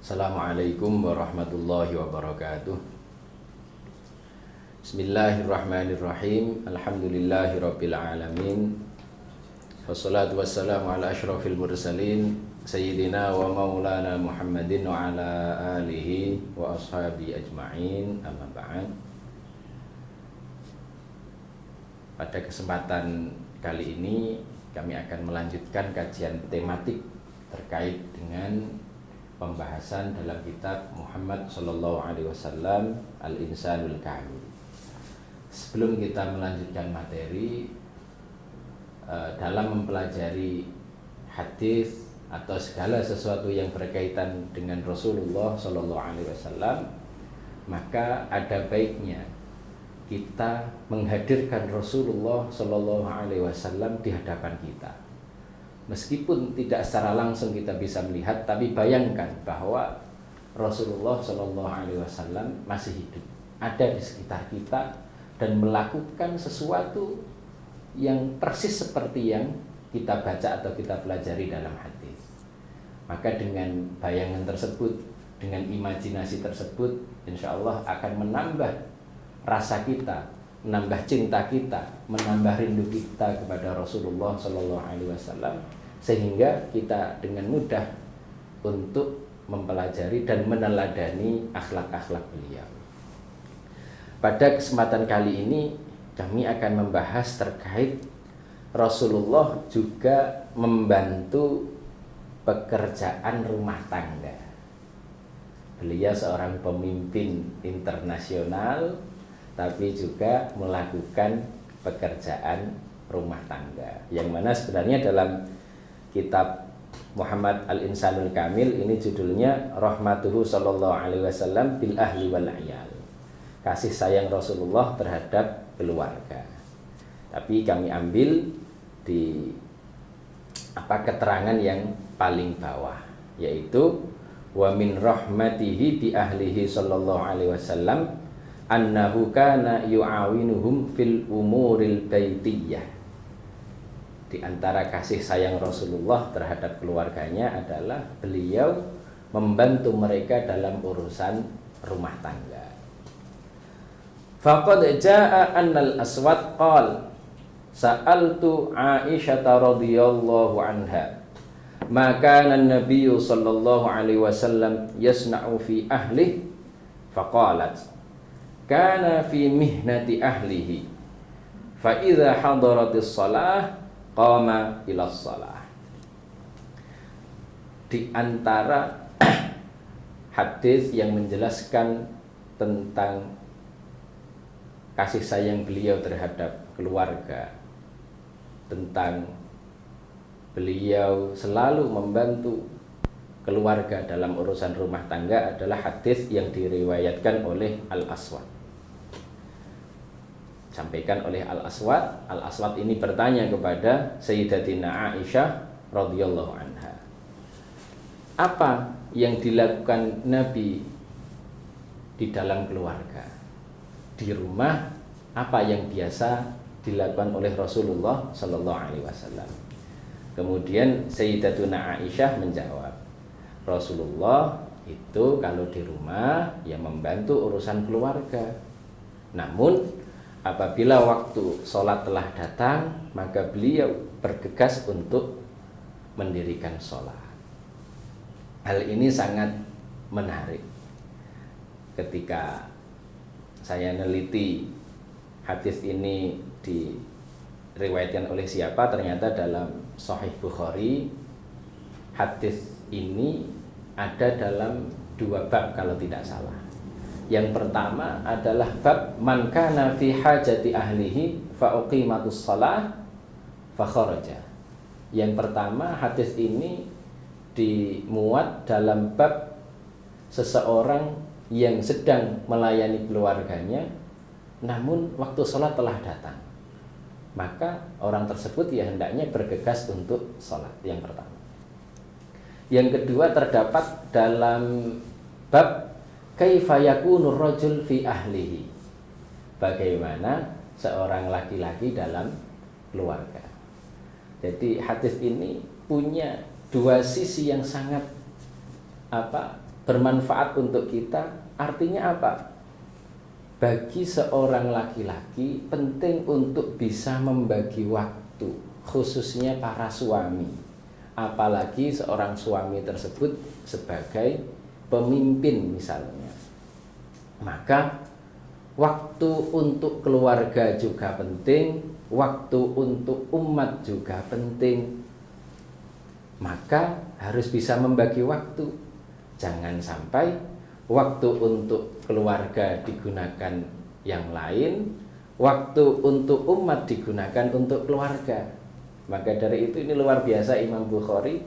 Assalamualaikum warahmatullahi wabarakatuh. Bismillahirrahmanirrahim. Alhamdulillahirabbil alamin. Wassalatu wassalamu ala asyrafil mursalin sayyidina wa maulana Muhammadin wa ala alihi wa ashabi ajma'in. Amma ba'd. Pada kesempatan kali ini kami akan melanjutkan kajian tematik terkait dengan pembahasan dalam kitab Muhammad sallallahu alaihi wasallam Al-Insanul Kamil. Sebelum kita melanjutkan materi dalam mempelajari hadis atau segala sesuatu yang berkaitan dengan Rasulullah sallallahu alaihi wasallam, maka ada baiknya kita menghadirkan Rasulullah sallallahu alaihi wasallam di hadapan kita. Meskipun tidak secara langsung kita bisa melihat, tapi bayangkan bahwa Rasulullah Shallallahu Alaihi Wasallam masih hidup, ada di sekitar kita dan melakukan sesuatu yang persis seperti yang kita baca atau kita pelajari dalam hadis. Maka dengan bayangan tersebut, dengan imajinasi tersebut, insya Allah akan menambah rasa kita, menambah cinta kita, menambah rindu kita kepada Rasulullah Shallallahu Alaihi Wasallam, sehingga kita dengan mudah untuk mempelajari dan meneladani akhlak-akhlak beliau. Pada kesempatan kali ini kami akan membahas terkait Rasulullah juga membantu pekerjaan rumah tangga. Beliau seorang pemimpin internasional, tapi juga melakukan pekerjaan rumah tangga, yang mana sebenarnya dalam kitab Muhammad Al-Insanul Kamil ini judulnya Rahmatuhu sallallahu alaihi wasallam bil ahli wal iyal, kasih sayang Rasulullah terhadap keluarga. Tapi kami ambil di keterangan yang paling bawah, yaitu wa min rahmatihi bi ahlihi sallallahu alaihi wasallam annahu kana yu'awinuhum fil umuril baitiyah. Di antara kasih sayang Rasulullah terhadap keluarganya adalah beliau membantu mereka dalam urusan rumah tangga. Faqad jaa annal aswad qala sa'altu Aisyah radhiyallahu anha ma kana an-nabiy sallallahu alaihi wasallam yasna'u fi ahlihi faqalat kana fi mihnati ahlihi fa idza hadaratis shalah qama ila shalah. Di antara hadis yang menjelaskan tentang kasih sayang beliau terhadap keluarga, tentang beliau selalu membantu keluarga dalam urusan rumah tangga adalah hadis yang diriwayatkan oleh Al-Aswad. Sampaikan oleh Al-Aswad. Al-Aswad ini bertanya kepada Sayyidatina Aisyah radhiyallahu anha, apa yang dilakukan Nabi di dalam keluarga, di rumah, apa yang biasa dilakukan oleh Rasulullah sallallahu alaihi wasallam. Kemudian Sayyidatuna Aisyah menjawab, Rasulullah itu kalau di rumah ya membantu urusan keluarga. Namun apabila waktu sholat telah datang, maka beliau bergegas untuk mendirikan sholat. Hal ini sangat menarik. Ketika saya neliti hadis ini diriwayatkan oleh siapa, ternyata dalam Sahih Bukhari hadis ini ada dalam 2 bab kalau tidak salah. Yang pertama adalah bab man kana fi hajati ahlihi fa uqimatus shalah fa kharaja. Yang pertama, hadis ini dimuat dalam bab seseorang yang sedang melayani keluarganya, namun waktu sholat telah datang, maka orang tersebut ya hendaknya bergegas untuk sholat. Yang pertama. Yang kedua terdapat dalam bab kaifa yakunur rajul fi ahlihi, bagaimana seorang laki-laki dalam keluarga. Jadi hadis ini punya dua sisi yang sangat bermanfaat untuk kita, artinya apa? Bagi seorang laki-laki penting untuk bisa membagi waktu, khususnya para suami, apalagi seorang suami tersebut sebagai pemimpin misalnya. Maka waktu untuk keluarga juga penting, waktu untuk umat juga penting. Maka harus bisa membagi waktu. Jangan sampai waktu untuk keluarga digunakan yang lain, waktu untuk umat digunakan untuk keluarga. Maka dari itu ini luar biasa Imam Bukhari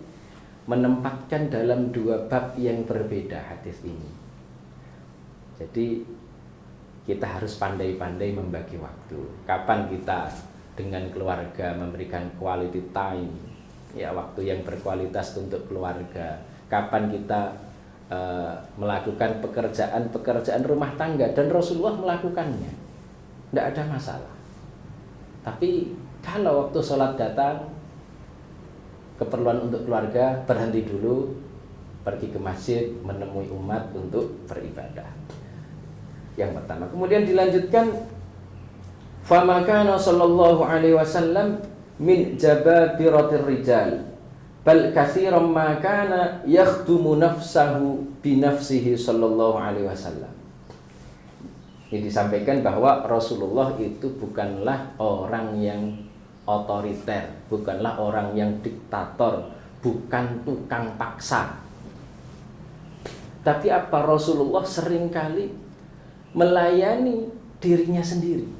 menempatkan dalam dua bab yang berbeda hadis ini. Jadi kita harus pandai-pandai membagi waktu. Kapan kita dengan keluarga memberikan quality time, ya waktu yang berkualitas untuk keluarga. Kapan kita melakukan pekerjaan rumah tangga, dan Rasulullah melakukannya, tidak ada masalah. Tapi kalau waktu sholat datang, keperluan untuk keluarga, berhenti dulu, pergi ke masjid, menemui umat untuk beribadah. Yang pertama. Kemudian dilanjutkan, fama kana sallallahu alaihi wasallam min jababiratir rijal bal katsiran ma kana yakhdumu nafsahu bi nafsihi sallallahu alaihi wasallam. Ini disampaikan bahwa Rasulullah itu bukanlah orang yang otoriter, bukanlah orang yang diktator, bukan tukang paksa. Tapi apa, Rasulullah seringkali melayani dirinya sendiri,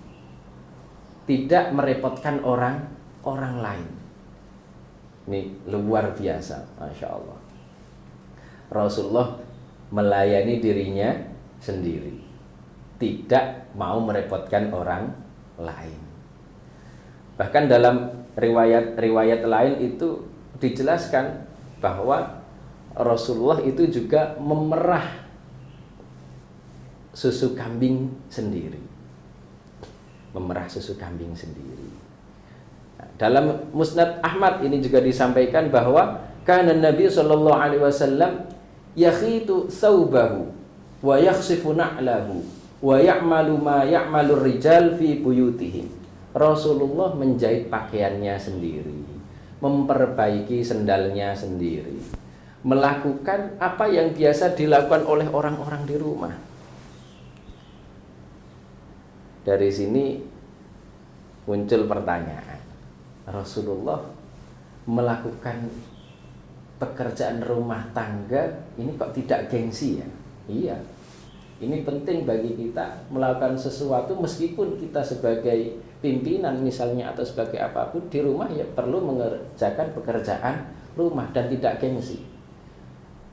tidak merepotkan orang lain. Ini luar biasa, Masya Allah. Rasulullah melayani dirinya sendiri, tidak mau merepotkan orang lain. Bahkan dalam riwayat lain itu dijelaskan bahwa Rasulullah itu juga memerah susu kambing sendiri. Memerah susu kambing sendiri. Dalam Musnad Ahmad ini juga disampaikan bahwa kana Nabi sallallahu alaihi wasallam yakhitu thawbahu wa yakhsifu na'lahu wa ya'malu ma ya'malu rijal fi buyutihim. Rasulullah menjahit pakaiannya sendiri, memperbaiki sendalnya sendiri, melakukan apa yang biasa dilakukan oleh orang-orang di rumah. Dari sini muncul pertanyaan, Rasulullah melakukan pekerjaan rumah tangga ini kok tidak gengsi ya? Iya, ini penting bagi kita melakukan sesuatu meskipun kita sebagai pimpinan misalnya atau sebagai apapun di rumah ya perlu mengerjakan pekerjaan rumah dan tidak gengsi.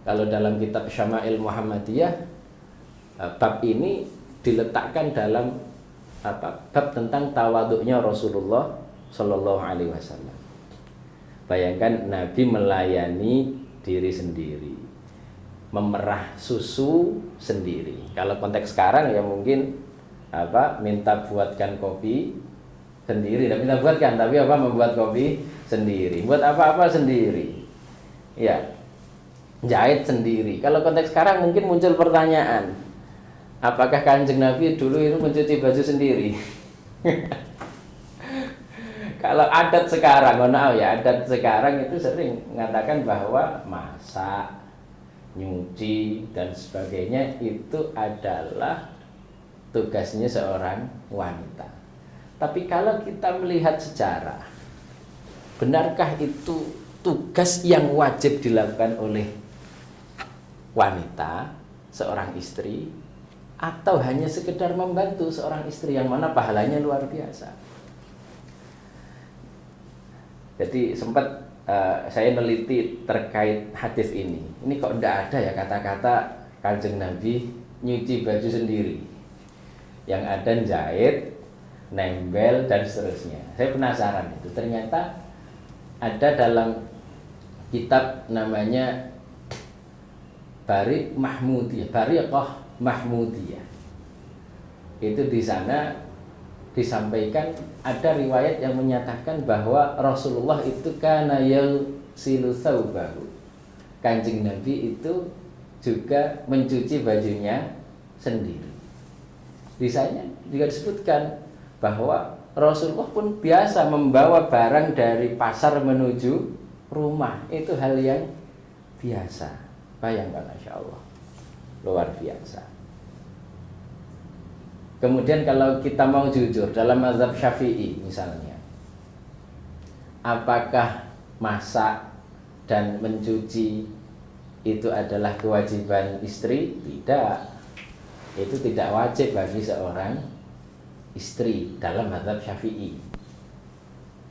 Kalau dalam kitab Syama'il Muhammadiyah, bab ini diletakkan dalam bab tentang tawaduknya Rasulullah Sallallahu Alaihi Wasallam. Bayangkan Nabi melayani diri sendiri, memerah susu sendiri. Kalau konteks sekarang ya mungkin minta buatkan kopi sendiri, tidak minta buatkan, tapi membuat kopi sendiri, buat apa-apa sendiri, ya jahit sendiri. Kalau konteks sekarang mungkin muncul pertanyaan, apakah Kanjeng Nabi dulu itu mencuci baju sendiri? Kalau adat sekarang, adat sekarang itu sering mengatakan bahwa masak, nyuci dan sebagainya itu adalah tugasnya seorang wanita. Tapi kalau kita melihat sejarah, benarkah itu tugas yang wajib dilakukan oleh wanita, seorang istri, atau hanya sekedar membantu seorang istri yang mana pahalanya luar biasa? Jadi sempat saya neliti terkait hadis ini. Ini kok tidak ada ya kata-kata Kanjeng Nabi nyuci baju sendiri. Yang ada jahit, nembel dan seterusnya. Saya penasaran itu. Ternyata ada dalam kitab namanya Bariqah Mahmudiyah. Itu di sana disampaikan ada riwayat yang menyatakan bahwa Rasulullah itu kana yagsilu thawbahu. Kanjeng Nabi itu juga mencuci bajunya sendiri. Di sana juga disebutkan bahwa Rasulullah pun biasa membawa barang dari pasar menuju rumah. Itu hal yang biasa. Bayangkan, Masya Allah, luar biasa. Kemudian kalau kita mau jujur dalam mazhab Syafi'i misalnya, apakah masak dan mencuci itu adalah kewajiban istri? Tidak. Itu tidak wajib bagi seorang istri dalam mazhab Syafi'i.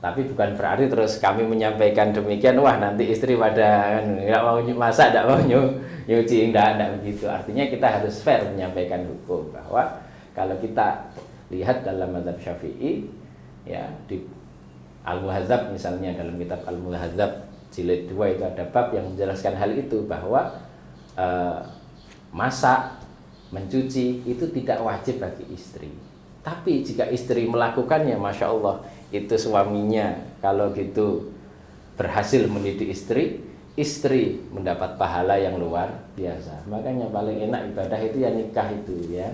Tapi bukan berarti terus kami menyampaikan demikian, wah nanti istri pada nggak mau masak, nggak mau nyuci, enggak begitu. Artinya kita harus fair menyampaikan hukum, bahwa kalau kita lihat dalam mazhab Syafi'i, ya di Al-Muhadzab misalnya, dalam kitab Al-Muhadzab jilid 2 itu ada bab yang menjelaskan hal itu, bahwa masak, mencuci itu tidak wajib bagi istri. Tapi jika istri melakukannya, Masya Allah, itu suaminya kalau gitu berhasil mendidik istri, istri mendapat pahala yang luar biasa. Makanya paling enak ibadah itu ya nikah itu ya.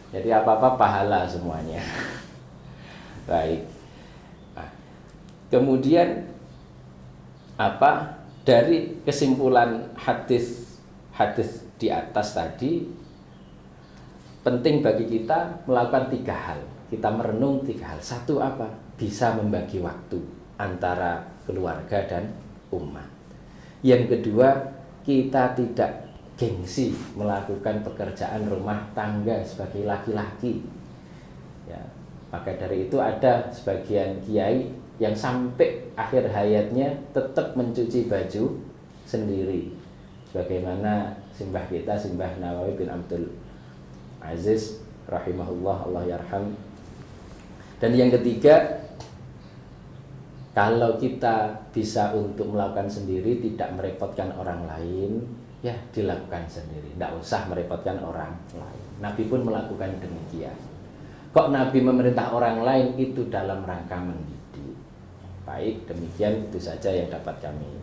Jadi apa-apa pahala semuanya. Baik. Nah, kemudian dari kesimpulan hadis di atas tadi, penting bagi kita melakukan 3 hal. Kita merenung 3 hal. Satu apa? Bisa membagi waktu antara keluarga dan umat. Yang kedua, kita tidak gengsi melakukan pekerjaan rumah tangga sebagai laki-laki. Ya, maka dari itu ada sebagian kiai yang sampai akhir hayatnya tetap mencuci baju sendiri, sebagaimana simbah kita, Simbah Nawawi bin Abdul Aziz rahimahullah, Allah yarham. Dan yang ketiga, kalau kita bisa untuk melakukan sendiri, tidak merepotkan orang lain, ya dilakukan sendiri, tidak usah merepotkan orang lain. Nabi pun melakukan demikian. Kok Nabi memerintah orang lain? Itu dalam rangka mendidik. Baik, demikian itu saja yang dapat kami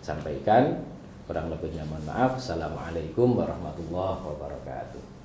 sampaikan. Kurang lebihnya mohon maaf. Assalamualaikum warahmatullahi wabarakatuh.